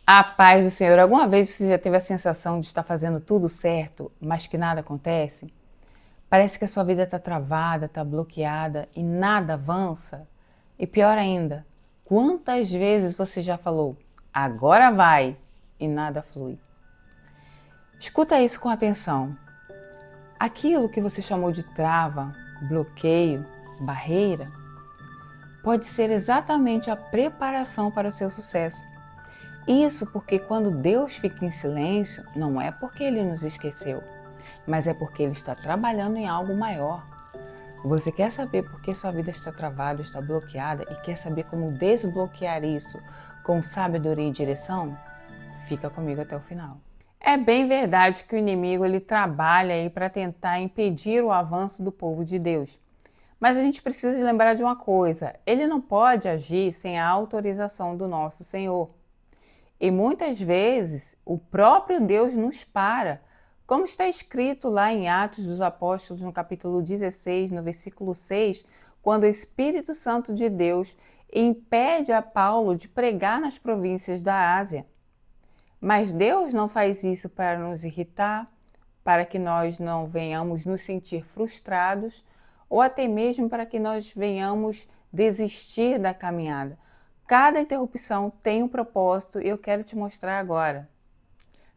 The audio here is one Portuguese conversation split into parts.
A paz do Senhor. Alguma vez você já teve a sensação de estar fazendo tudo certo, mas que nada acontece? Parece que a sua vida está travada, está bloqueada e nada avança? E pior ainda, quantas vezes você já falou, agora vai, e nada flui? Escuta isso com atenção. Aquilo que você chamou de trava, bloqueio, barreira, pode ser exatamente a preparação para o seu sucesso. Isso porque quando Deus fica em silêncio, não é porque Ele nos esqueceu, mas é porque Ele está trabalhando em algo maior. Você quer saber por que sua vida está travada, está bloqueada e quer saber como desbloquear isso com sabedoria e direção? Fica comigo até o final. É bem verdade que o inimigo ele trabalha aí para tentar impedir o avanço do povo de Deus. Mas a gente precisa lembrar de uma coisa, ele não pode agir sem a autorização do nosso Senhor. E muitas vezes o próprio Deus nos para, como está escrito lá em Atos dos Apóstolos, no capítulo 16, no versículo 6, quando o Espírito Santo de Deus impede a Paulo de pregar nas províncias da Ásia. Mas Deus não faz isso para nos irritar, para que nós não venhamos nos sentir frustrados ou até mesmo para que nós venhamos desistir da caminhada. Cada interrupção tem um propósito e eu quero te mostrar agora.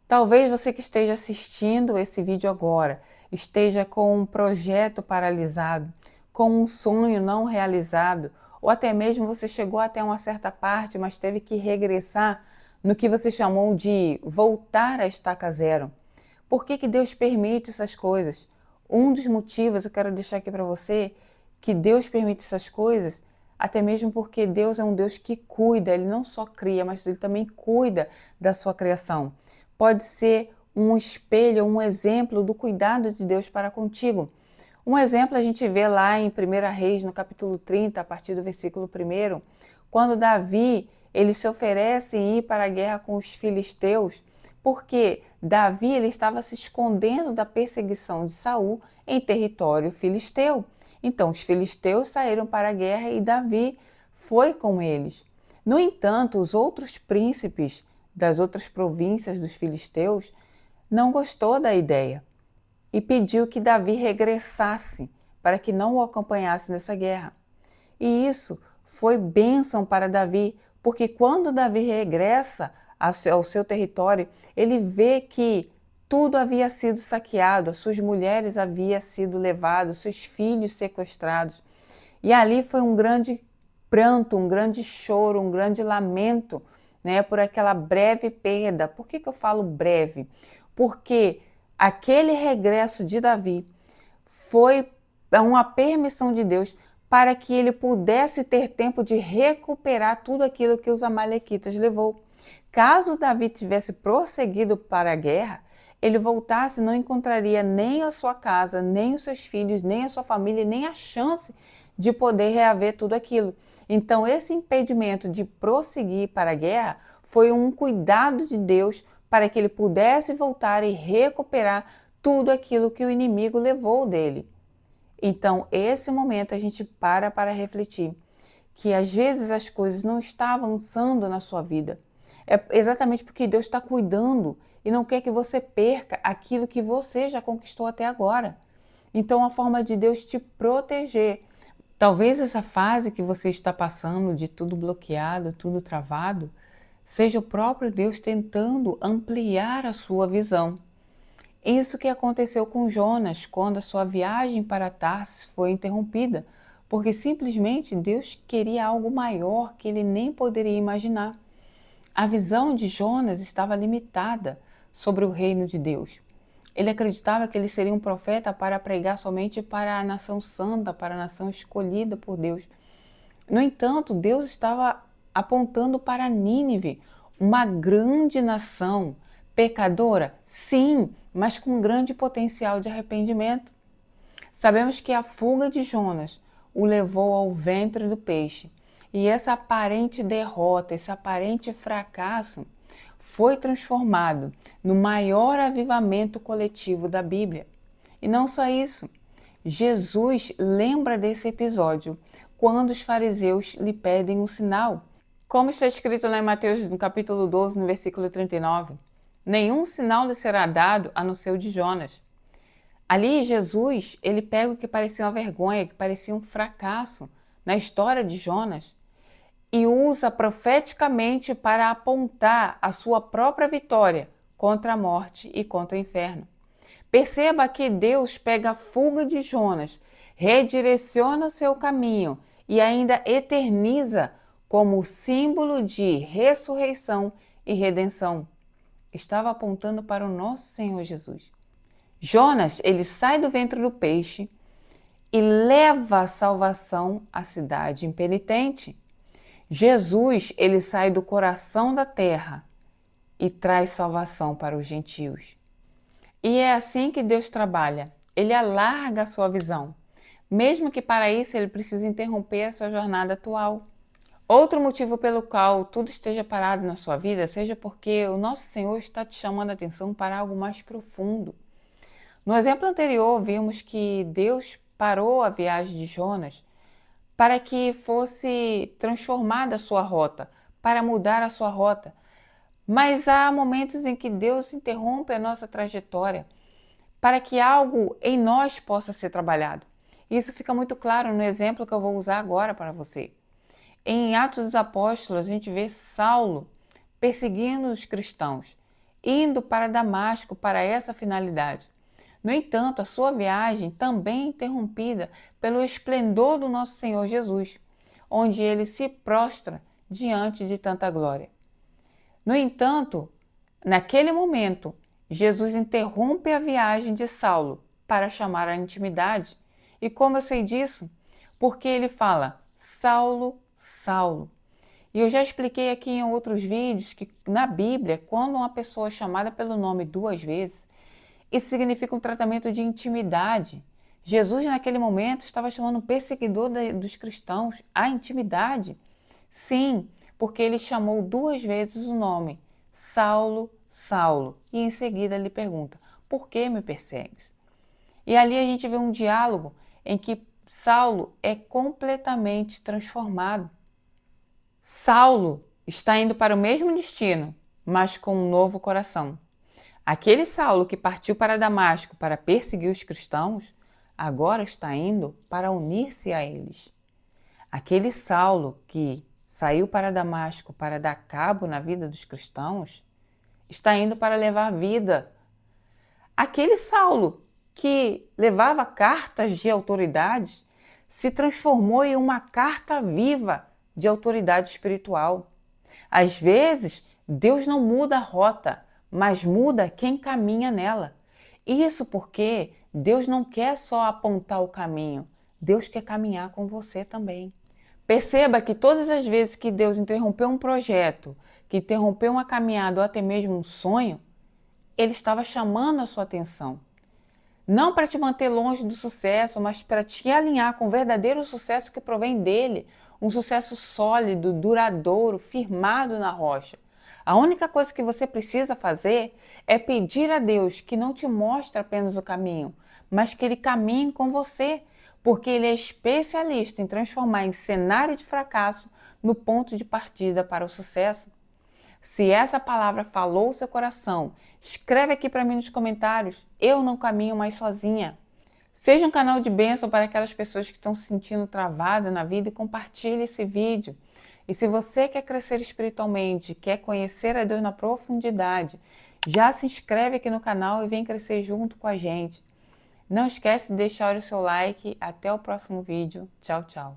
Talvez você que esteja assistindo esse vídeo agora esteja com um projeto paralisado, com um sonho não realizado, ou até mesmo você chegou até uma certa parte, mas teve que regressar no que você chamou de voltar à estaca zero. Por que Deus permite essas coisas? Um dos motivos, eu quero deixar aqui para você, que Deus permite essas coisas, até mesmo porque Deus é um Deus que cuida, Ele não só cria, mas Ele também cuida da sua criação. Pode ser um espelho, um exemplo do cuidado de Deus para contigo. Um exemplo a gente vê lá em 1 Reis, no capítulo 30, a partir do versículo 1, quando Davi ele se oferece em ir para a guerra com os filisteus, porque Davi ele estava se escondendo da perseguição de Saul em território filisteu. Então os filisteus saíram para a guerra e Davi foi com eles. No entanto, os outros príncipes das outras províncias dos filisteus não gostou da ideia e pediu que Davi regressasse para que não o acompanhasse nessa guerra. E isso foi bênção para Davi, porque quando Davi regressa ao seu território, ele vê que tudo havia sido saqueado, as suas mulheres haviam sido levadas, seus filhos sequestrados. E ali foi um grande pranto, um grande choro, um grande lamento, né, por aquela breve perda. Por que eu falo breve? Porque aquele regresso de Davi foi uma permissão de Deus para que ele pudesse ter tempo de recuperar tudo aquilo que os amalequitas levou. Caso Davi tivesse prosseguido para a guerra, ele voltasse, não encontraria nem a sua casa, nem os seus filhos, nem a sua família, nem a chance de poder reaver tudo aquilo. Então, esse impedimento de prosseguir para a guerra foi um cuidado de Deus para que ele pudesse voltar e recuperar tudo aquilo que o inimigo levou dele. Então, esse momento a gente para refletir que às vezes as coisas não estão avançando na sua vida. É exatamente porque Deus está cuidando e não quer que você perca aquilo que você já conquistou até agora. Então, a forma de Deus te proteger. Talvez essa fase que você está passando de tudo bloqueado, tudo travado, seja o próprio Deus tentando ampliar a sua visão. Isso que aconteceu com Jonas quando a sua viagem para Tarsis foi interrompida, porque simplesmente Deus queria algo maior que ele nem poderia imaginar. A visão de Jonas estava limitada sobre o reino de Deus. Ele acreditava que ele seria um profeta para pregar somente para a nação santa, para a nação escolhida por Deus. No entanto, Deus estava apontando para Nínive, uma grande nação, pecadora, sim, mas com grande potencial de arrependimento. Sabemos que a fuga de Jonas o levou ao ventre do peixe, e essa aparente derrota, esse aparente fracasso, foi transformado no maior avivamento coletivo da Bíblia. E não só isso, Jesus lembra desse episódio quando os fariseus lhe pedem um sinal. Como está escrito lá em Mateus, no capítulo 12, no versículo 39, nenhum sinal lhe será dado a não ser o de Jonas. Ali Jesus, ele pega o que parecia uma vergonha, que parecia um fracasso na história de Jonas e usa profeticamente para apontar a sua própria vitória contra a morte e contra o inferno. Perceba que Deus pega a fuga de Jonas, redireciona o seu caminho e ainda eterniza como símbolo de ressurreição e redenção. Estava apontando para o nosso Senhor Jesus. Jonas, ele sai do ventre do peixe e leva a salvação à cidade impenitente. Jesus, ele sai do coração da terra e traz salvação para os gentios. E é assim que Deus trabalha. Ele alarga a sua visão, mesmo que para isso ele precise interromper a sua jornada atual. Outro motivo pelo qual tudo esteja parado na sua vida seja porque o nosso Senhor está te chamando a atenção para algo mais profundo. No exemplo anterior, vimos que Deus parou a viagem de Jonas para que fosse transformada a sua rota, para mudar a sua rota. Mas há momentos em que Deus interrompe a nossa trajetória para que algo em nós possa ser trabalhado. Isso fica muito claro no exemplo que eu vou usar agora para você. Em Atos dos Apóstolos, a gente vê Saulo perseguindo os cristãos, indo para Damasco para essa finalidade. No entanto, a sua viagem também é interrompida pelo esplendor do nosso Senhor Jesus, onde ele se prostra diante de tanta glória. No entanto, naquele momento, Jesus interrompe a viagem de Saulo para chamar a intimidade. E como eu sei disso? Porque ele fala, Saulo, Saulo. E eu já expliquei aqui em outros vídeos que na Bíblia, quando uma pessoa é chamada pelo nome 2 vezes, isso significa um tratamento de intimidade. Jesus, naquele momento, estava chamando um perseguidor dos cristãos à intimidade. Sim, porque ele chamou 2 vezes o nome, Saulo, Saulo, e em seguida lhe pergunta, por que me persegues? E ali a gente vê um diálogo em que Saulo é completamente transformado. Saulo está indo para o mesmo destino, mas com um novo coração. Aquele Saulo que partiu para Damasco para perseguir os cristãos, agora está indo para unir-se a eles. Aquele Saulo que saiu para Damasco para dar cabo na vida dos cristãos, está indo para levar vida. Aquele Saulo que levava cartas de autoridades se transformou em uma carta viva de autoridade espiritual. Às vezes, Deus não muda a rota, mas muda quem caminha nela. Isso porque Deus não quer só apontar o caminho, Deus quer caminhar com você também. Perceba que todas as vezes que Deus interrompeu um projeto, que interrompeu uma caminhada ou até mesmo um sonho, Ele estava chamando a sua atenção. Não para te manter longe do sucesso, mas para te alinhar com o verdadeiro sucesso que provém dele, um sucesso sólido, duradouro, firmado na rocha. A única coisa que você precisa fazer é pedir a Deus que não te mostre apenas o caminho, mas que Ele caminhe com você, porque Ele é especialista em transformar em cenário de fracasso no ponto de partida para o sucesso. Se essa palavra falou o seu coração, escreve aqui para mim nos comentários, eu não caminho mais sozinha. Seja um canal de bênção para aquelas pessoas que estão se sentindo travadas na vida e compartilhe esse vídeo. E se você quer crescer espiritualmente, quer conhecer a Deus na profundidade, já se inscreve aqui no canal e vem crescer junto com a gente. Não esquece de deixar o seu like. Até o próximo vídeo. Tchau, tchau.